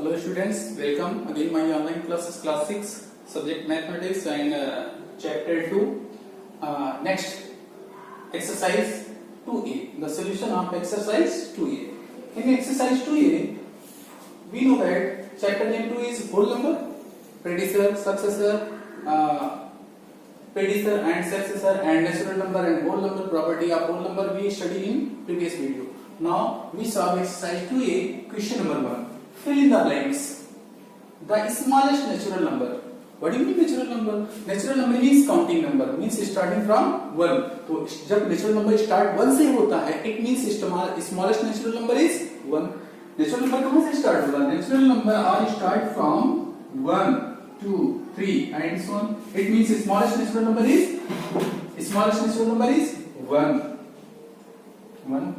Hello students, welcome again my online classes class 6 subject mathematics and chapter 2. Next exercise 2a, the solution of exercise 2a. In exercise 2a we know that chapter name 2 is whole number, predecessor, successor, predecessor and successor and natural number and whole number. Property of whole number we studied in previous video. Now we solve exercise 2a, question number 1. Fill in the blanks. The smallest natural number. What do you mean natural number? Natural number means counting number, means starting from 1. तो जब natural number start 1 से होता है, it means smallest natural number is 1. Natural number कहाँ से start होगा? Natural number are start from 1, 2, 3 and so on. It means smallest natural number is 1. 1.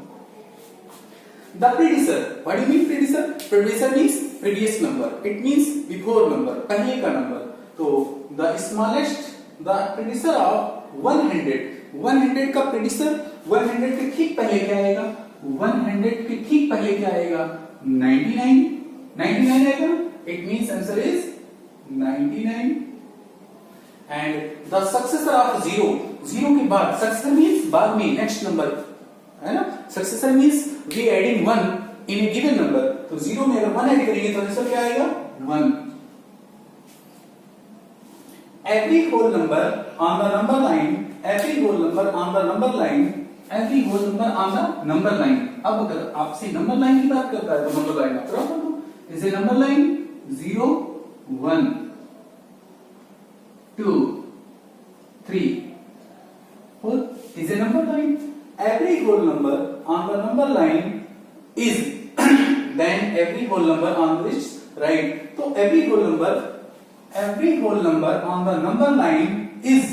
The predecessor. What do you mean predecessor? Predecessor means previous number. It means before number. पहले का number. तो the smallest, the predecessor of 100. 100 का predecessor 100 के ठीक पहले क्या आएगा? 100 के ठीक पहले क्या आएगा? 99. 99 आएगा. It means answer is 99. And the successor of 0. 0 के बाद successor means बाद में next number. है ना? Successor means we adding 1 in a given number. तो 0 में अगर 1 ऐड करेंगे तो आंसर क्या आएगा? 1. Every whole number on the number line. Every whole number on the number line. Every whole number on the number line. अब अगर आपसे नंबर लाइन की बात करता है तो नंबर लाइन आप ड्रॉ कर दो. Is a number line 0 1 2 3 4 is a number line. Every whole number on the number line is then every whole number on which right. So every whole number on the number line is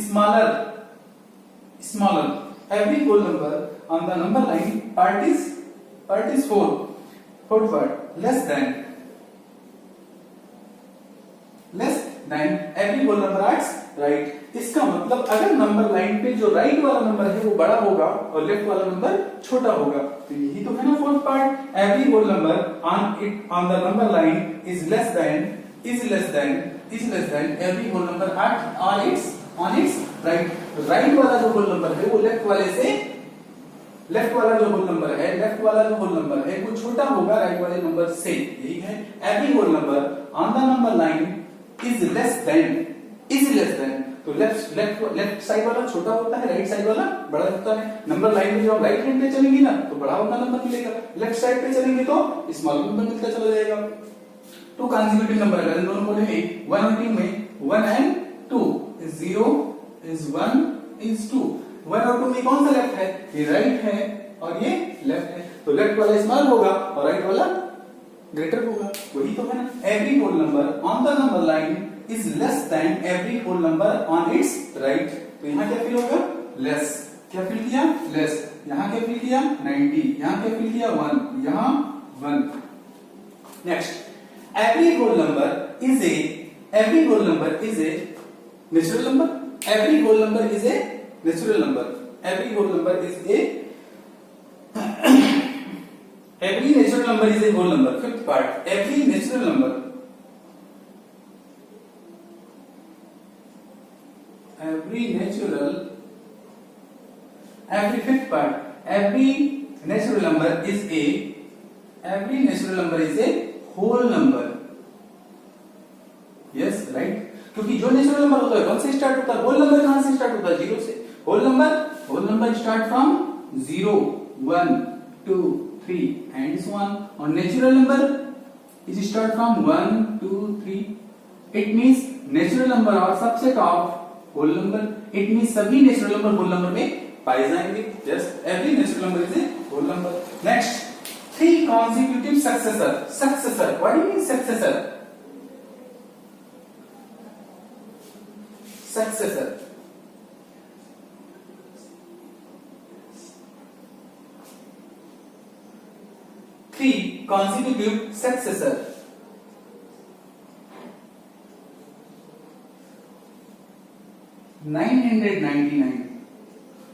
smaller. Every whole number on the number line part is 4. Fourth part less than every whole number acts right. इसका मतलब अगर number line पे जो right वाला number है वो बड़ा होगा और लेफ्ट वाला नंबर छोटा होगा. तो यही तो है ना fourth part. Every whole number on the number line is less than every whole number on its right. Right वाला जो होल नंबर है वो लेफ्ट वाला जो होल नंबर है वो छोटा होगा राइट वाले नंबर से. यही है every whole number on the number line is less than. तो लेफ्ट साइड वाला छोटा होता है, राइट साइड वाला बड़ा होता है. नंबर लाइन में जब हम राइट हैंड पे चलेंगे ना तो बड़ा वाला नंबर मिलेगा. लेफ्ट साइड पे चलेंगे तो स्मॉल नंबर मिलता चला जाएगा. टू कंसेक्यूटिव नंबर अगर इन दोनों को लेंगे 1 और 2 में 1 and 2 is 0 is 1 is 2. 1 और 2 में कौन सा लेफ्ट है? ये राइट है और ये लेफ्ट है. तो लेफ्ट वाला स्मॉल होगा और राइट वाला ग्रेटर होगा. वही तो है ना. Every whole number on the number line is less than every whole number on its right. तो यहाँ क्या फिल होगा? less. क्या फिल किया? less. यहाँ क्या फिल किया? 90. यहाँ क्या फिल किया? 1. यहाँ 1. next every whole number is a natural number. every whole number is a natural number. every natural number is a whole number. Fifth part, every natural number fifth part, every natural number is a whole number. Yes, right. क्योंकि जो natural number होता है 1 से start होता है. Whole number कहां से start होता है? 0 से. Whole number start from 0 1 2 3 and so on. और natural number is start from 1 2 3. It means natural number और subset of whole number. It means सभी नेचुरल नंबर होल नंबर में पाए जाएंगे. Just every natural number is a whole number. Next 3 consecutive successor. What do you mean successor? 3 consecutive successor. 999.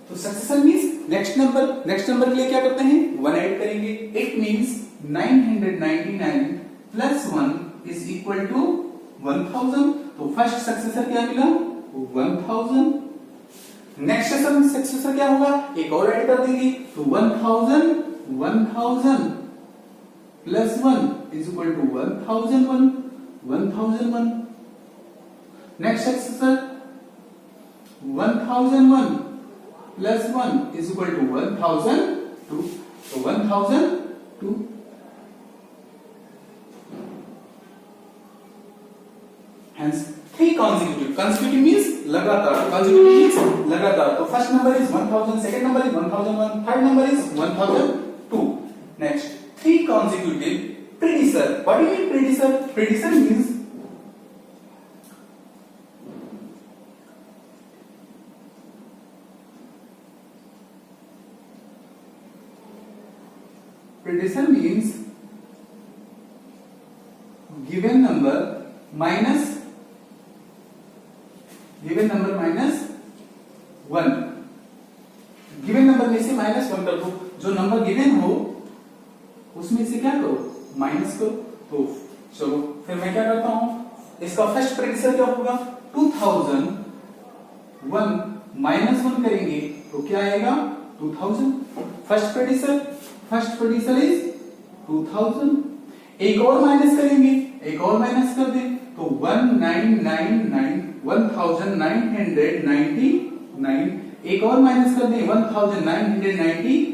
तो successor means next number के लिए क्या करते हैं? 1 ऐड करेंगे. It means 999 plus 1 is equal to 1000। तो फर्स्ट सक्सेसर क्या मिला? 1000। नेक्स्ट सक्सेसर क्या होगा? एक और ऐड कर देंगे तो 1000 plus 1 is equal to 1001। Next successor 1001 plus 1 is equal to 1002। तो 1002। Hence 3 consecutive. Consecutive means लगातार. Consecutive means लगातार. तो first number is 1000, second number is 1001, third number is 1002. Next, 3 consecutive predecessor. What do you mean predecessor? Predecessor means given number minus 1। Given number में से -1 कर दो। जो number given हो उसमें से क्या करो? माइनस करो। तो चलो फिर मैं क्या करता हूं, इसका फर्स्ट प्रेडिक्सर क्या होगा? 2001 -1 करेंगे तो क्या आएगा? 2000। First predecessor is 2000। एक और माइनस करेंगे, एक और माइनस कर दे तो 1999। एक और माइनस कर दें 1998।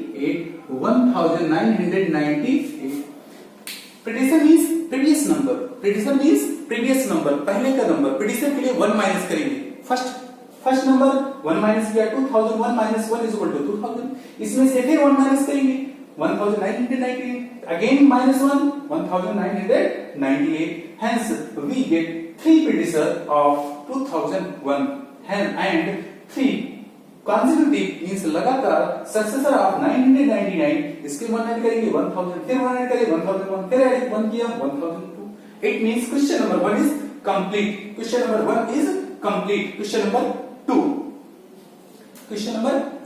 1998। Predecessor means previous number. Predecessor means previous number, पहले का नंबर। प्रेडिक्सर के लिए 1 माइनस करेंगे। फर्स्ट नंबर 1 माइनस किया 2000, 1 माइनस 1 इज इक्वल टू 2000। इसमें से फिर 1 माइनस करेंगे 1998। again minus 1 1998। hence we get 3 predecessor of 2001 and 3 consecutive means लगातार successor of 1999। इसके 1 ऐड करेंगे 1000, फिर 1 ऐड करेंगे 1001, फिर ऐड 1 किया 1002। it means question number 1 is complete। question number 1 is complete। question number 2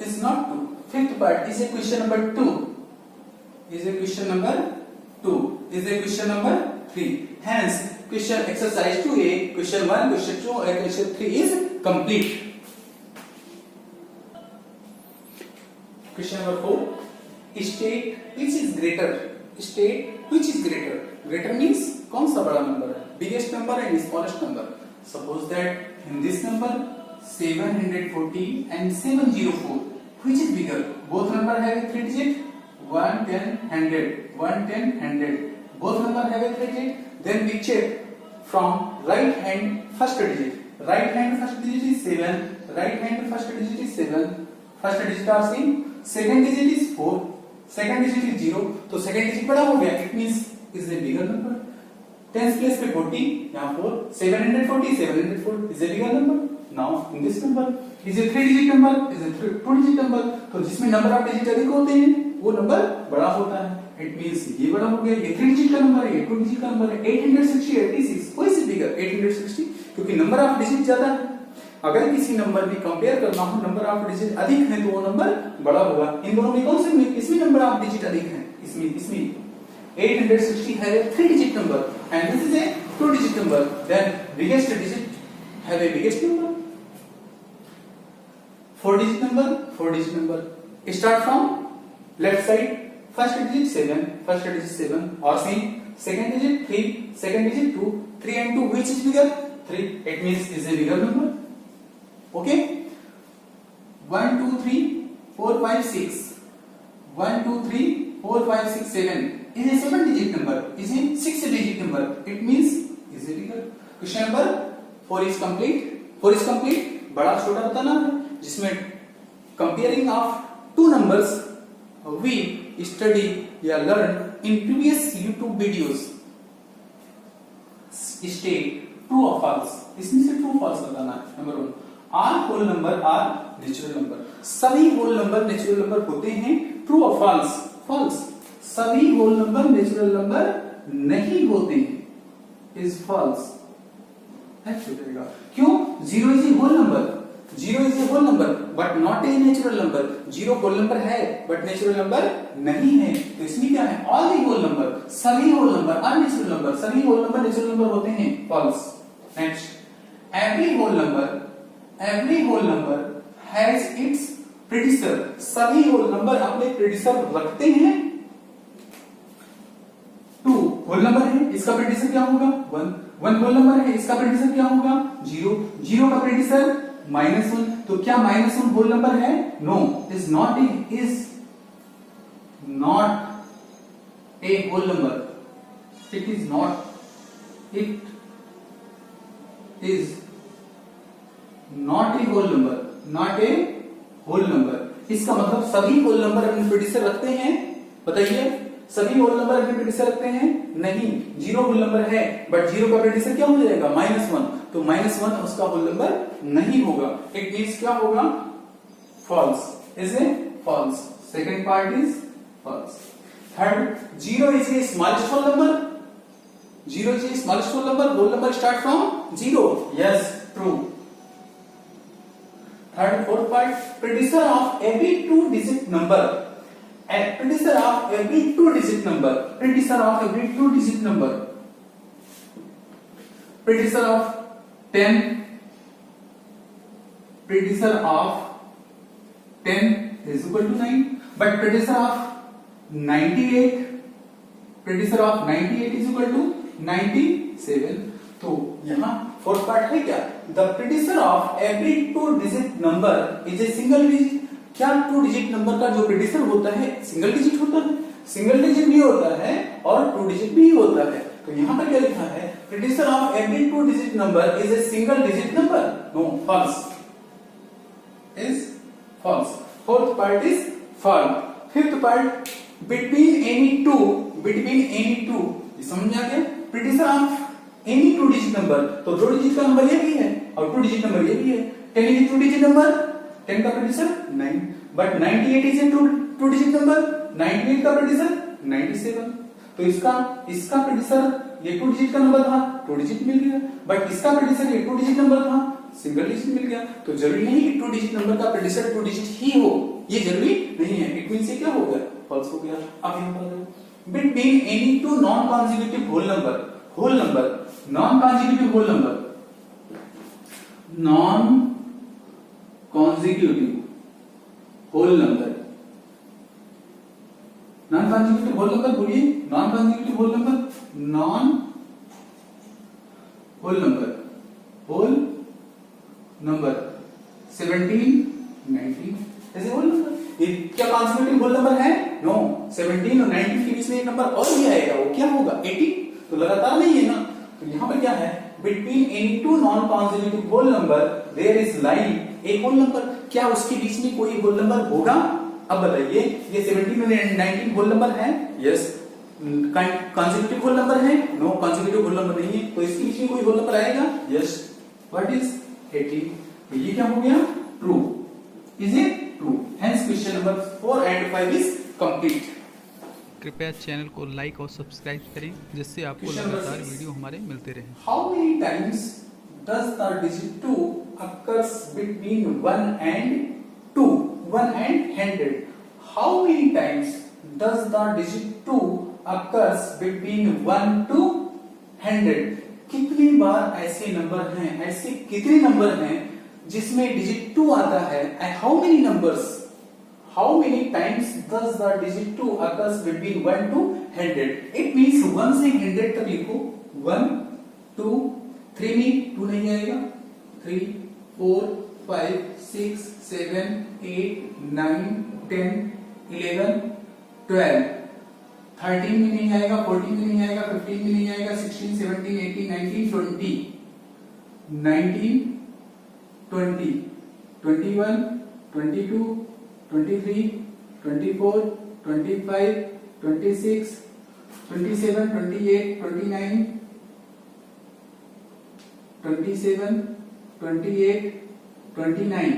is not 2। fifth part is a question number 2 is a question number 3। hence question exercise 2a, question 1, question 2 and question 3 is complete। question number 4, state which is greater। greater means कौन सा बड़ा number है? biggest number and smallest number। suppose that in this number 740 and 704, which is bigger? both number have a 3 digit, 1 10 100, 1 10 100, both number have a 3 digit। then we check from right hand first digit। right hand first digit is 7, right hand first digit is 7, first digit are same, second digit is 4, second digit is 0। तो second digit बड़ा हो गया, it means is a bigger number। tens place पे 40, यहाँ 4, 740 is a bigger number। now in this number is a 3 digit number, is a 2 digit number। तो जिसमें number of digit अधिक होते हैं वो नंबर बड़ा होता है। इट मींस ये बड़ा हो गया, ये 3 डिजिट का नंबर है, ये 2 डिजिट का नंबर है। 860 86 कोई से बिगर 860 क्योंकि नंबर ऑफ डिजिट ज्यादा है। अगर किसी नंबर में कंपेयर करना हो, नंबर ऑफ डिजिट अधिक है तो वो नंबर बड़ा होगा। इन दोनों में कौन से में इसमें नंबर ऑफ डिजिट अधिक है? इसमें 860 है 3 digit number and this is a 2 digit number. Then biggest digit have a biggest number. 4 digit number start from left side। first digit 7 or same, second digit 3, second digit 2, 3 and 2 which is bigger? 3। it means is a bigger number। okay, 1 2 3 4 5 6 1 2 3 4 5 6 7 is a 7 digit number, is a 6 digit number। it means is a bigger। question number 4 is complete। बड़ा छोटा बताना है जिसमें comparing of 2 numbers we study या learn in previous YouTube videos. State true और false, इसमें से true false बताना है। Number 1, all whole number are natural number. सभी होल नंबर नेचुरल नंबर होते हैं। ट्रू और फॉल्स? सभी होल नंबर नेचुरल नंबर नहीं होते हैं, इज फॉल्स। क्यों? 0 is a whole number, 0 is a whole number but not a natural number। 0 whole number है but natural number नहीं है। तो इसमें क्या है? all the whole number, सभी होल नंबर अननेचुरल नंबर, सभी होल नंबर नेचुरल नंबर होते हैं, false. Next, every whole number has its predecessor, सभी होल नंबर अपने प्रीडिसर रखते हैं। 2 होल नंबर है, इसका प्रीडिसर क्या होगा 1, 1 होल नंबर है, इसका प्रीडिसर क्या होगा 0, 0 का प्रीडिसर -1, तो क्या -1 होल नंबर है? No, is not a whole number, it is not a whole number। इसका मतलब सभी होल नंबर अपने प्रीडिसर रखते हैं? बताइए, सभी होल नंबर अपने प्रीडिसर रखते हैं? नहीं, 0 होल नंबर है, बट 0 का प्रीडिसर क्या हो जाएगा -1, तो -1 उसका होल नंबर नहीं होगा। इट मींस क्या होगा? False, is a false. Second part is false. Third, 0 is a smallest whole number, 0 is a smallest whole number, whole number start from 0, yes, true। Third, fourth part, predecessor of every 2-digit number, predecessor of every 2-digit number, predecessor of every 2-digit number, predecessor of 10, predecessor of 10 is equal to 9, but predecessor of 98, predecessor of 98 is equal to 97। तो यहां fourth part है क्या? The predecessor of every 2-digit number is a single digit. क्या 2-digit number का जो प्रीडिसर होता है single digit होता है? सिंगल डिजिट भी होता है और 2-digit भी होता है। तो यहां पर क्या लिखा है? Predecessor of every 2-digit number is a single digit number. No, false, is false. Fourth part is false. Fifth part, between any two, समझ आ गया? प्रीडिसर ऑफ एनी 2-digit नंबर, तो 2 डिजिट का नंबर ये भी है और 2 डिजिट नंबर ये भी है। 10 इज 2-digit नंबर, 10 का प्रीडिसर 9, but 98 is a 2-digit number, 98 का प्रीडिसर 97। तो इसका प्रीडिसर ये 2-digit का नंबर था, 2-digit मिल गया, बट इसका प्रीडिसर ये 2-digit नंबर था, सिंगल डिजिट मिल गया। तो जरूरी नहीं कि 2-digit नंबर का प्रीडिसर 2-digit ही हो, ये जरूरी नहीं है। इट मींस ये क्या हो गया? फॉल्स हो गया। अब यहां पर between any two non consecutive whole number, non consecutive whole number, non consecutive whole number, non consecutive whole number, बोलिए non consecutive whole number, non whole number 17, 19 ऐसे होल नंबर। ये क्या कॉन्जिक्यूटिव होल नंबर है? No, 17 और 19 के बीच में एक number और भी आएगा, वो क्या होगा 80। तो लगातार नहीं है ना। तो यहाँ पर क्या है? Between any two non consecutive whole number there is lying a whole number. क्या उसके बीच में कोई होल नंबर होगा? अब बताइए, ये 17 और 19 होल नंबर है? यस। कॉन्जिक्यूटिव होल नंबर है? नो, कॉन्जिक्यूटिव होल नंबर नहीं है। तो इसके बीच में कोई होल नंबर आएगा? यस। What is 80? ये क्या हो गया? True. Is it true? Hence question number 4 and 5 is complete। कृपया चैनल को लाइक और सब्सक्राइब करें, जिससे आपको लगातार वीडियो हमारे मिलते रहें। How many times does the digit 2 occurs between 1 and 2? 1 and 100. How many times does the digit 2 occurs between 1 to 100? कितनी बार ऐसे नंबर हैं, ऐसे कितने नंबर हैं जिसमें डिजिट 2 आता है? And how many numbers? How many times does the digit 2 occurs between 1 to 100? It means 1 से 100 तक लिखो। 1, 2, 3 में 2 नहीं आएगा। 3, 4, 5, 6, 7, 8, 9, 10, 11, 12, 13 में नहीं आएगा, 14 में नहीं आएगा, 15 में नहीं आएगा, 16, 17, 18, 19, 20, 19, 20, 21, 22, 23, 24, 25, 26, 27, 28, 29, 27, 28, 29,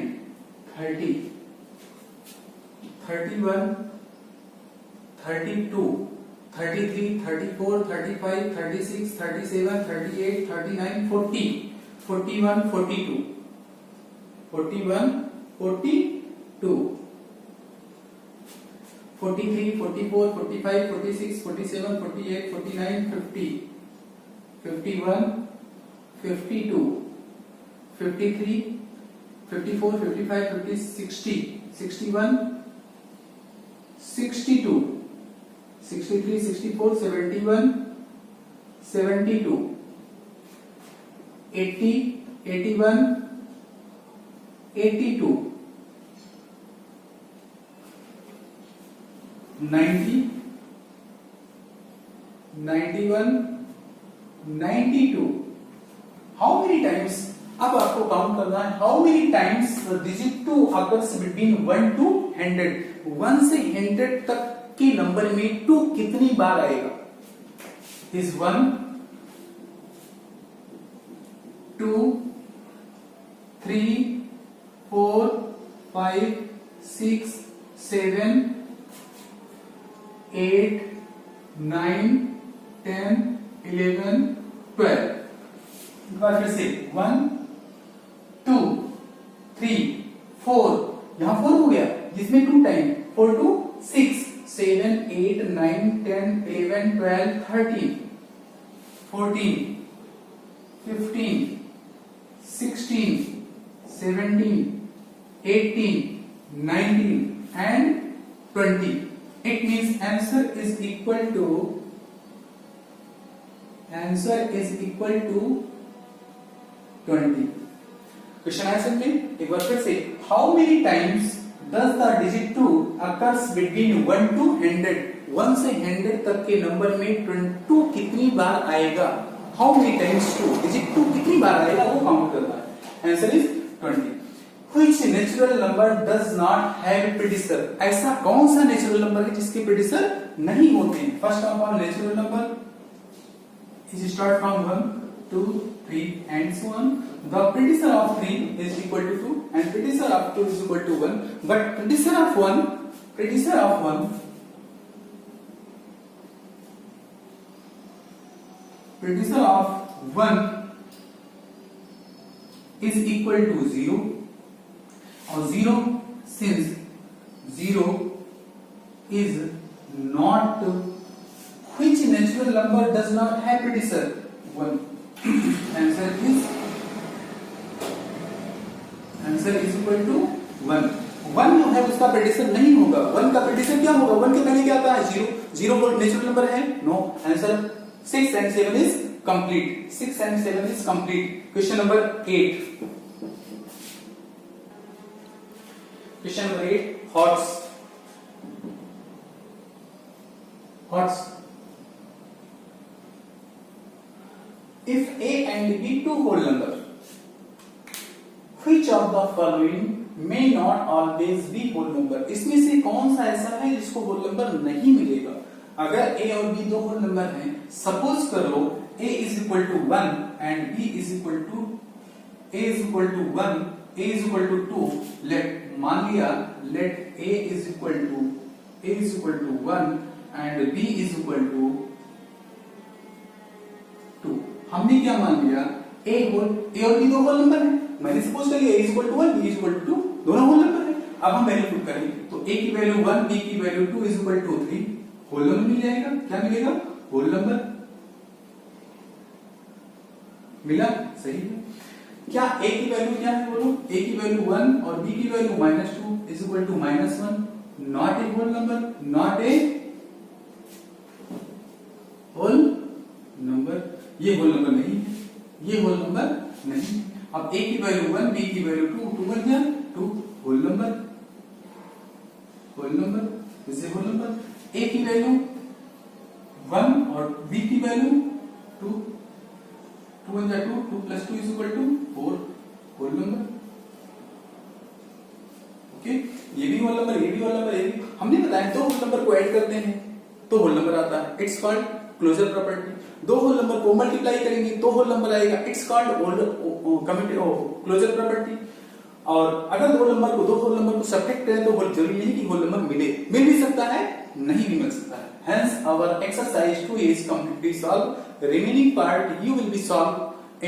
30, 31, 32, 33, 34, 35, 36, 37, 38, 39, 40, 41, 42, 41, 42, 43, 44, 45, 46, 47, 48, 49, 50, 51, 52, 53, 54, 55, 50, 60, 61, 62, 63, 64, 71, 72, 80, 81, 82, 90, 91, 92. How many times? अब आपको काउंट करना है how many times digit 2 occurs between 1 to 100. 1 से 100 तक के नंबर में 2 कितनी बार आएगा? इज 1, 2, 3, 4, 5, 6, 7, 8, 9, 10, 11, 12. एक बार फिर से 1, 2, 3, 4, यहां 4 हो गया जिसमें 2 time 4 to 6, 7, 8, 9, 10, 11, 12, 13, 14, 15, 16, 17, 18, 19 and 20. It means answer is equal to 20. Question answer में एक बार फिर से how many times does the digit 2 occurs between 1 to 100. 1 से 100 तक के नंबर में 2 कितनी बार आएगा? हाउ मेनी टाइम्स 2 डिजिट 2 कितनी बार आएगा वो काउंट करना है. Answer is 20. Which natural number does not have predecessor? ऐसा कौन सा नेचुरल नंबर है जिसके प्रेडिसर नहीं होते हैं? First of all natural number is start from 1, 2, 3 and so on. The predecessor of 3 is equal to 2 and predecessor of 2 is equal to 1. But predecessor of 1 is equal to 0. और 0 since 0 is not, which natural number does not have predecessor? 1. Answer is equal to 1. 1 जो है उसका prediction नहीं होगा. 1 का prediction क्या होगा? 1 के पहले क्या आता है? 0. 0 कोई नेचुरल नंबर है? No. Answer 6 and 7 is complete. 6 and 7 is complete. Question number 8. Question number 8. Horse. If A and B two whole number, which of the following may not always be whole number? इसमें से कौन सा ऐसा है जिसको whole number नहीं मिलेगा? अगर A और B दो whole number हैं, सपोज करो A is equal to 1 and B is equal to 2. मान लिया let A is equal to 1 and B is equal to 2. हमने क्या मान लिया? A और B दो होल नंबर है. मैंने सपोज कर लिया A is equal to 1, B is equal to 2, दोनों होल नंबर है. अब हम वैल्यू पुट करेंगे तो A की वैल्यू 1, B की value 2 is equal to 3. Whole number मिल जाएगा. क्या मिलेगा? होल नंबर मिला. सही है. क्या A की वैल्यू क्या है? बोलो. A की वैल्यू 1 और B की value -2 is equal to -1. Not a whole number. Not a whole number. ये होल नंबर नहीं है. ये होल नंबर नहीं. अब A की वैल्यू 1, B की वैल्यू 2 बन गया 2. Whole number. इसे होल नंबर. A की वैल्यू 1 और B की वैल्यू 2 बन जाए 2 plus 2 is equal to 4. Whole number. Okay. ये भी होल नंबर, ये भी होल नंबर, ये भी. हमने बताया दो होल नंबर को ऐड करते हैं तो होल नंबर आता है. It's called closure property. दो होल नंबर को मल्टीप्लाई करेंगे तो होल नंबर आएगा. It's called closure property. और अगर दो होल नंबर को सब्ट्रैक्ट करें तो जरूरी नहीं कि होल नंबर मिल भी सकता है, नहीं भी मिल सकता है. Hence our exercise 2 is completely solved. Remaining part you will be solved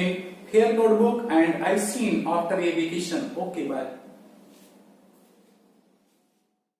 in fair notebook and I see you after a vacation. Okay, bye.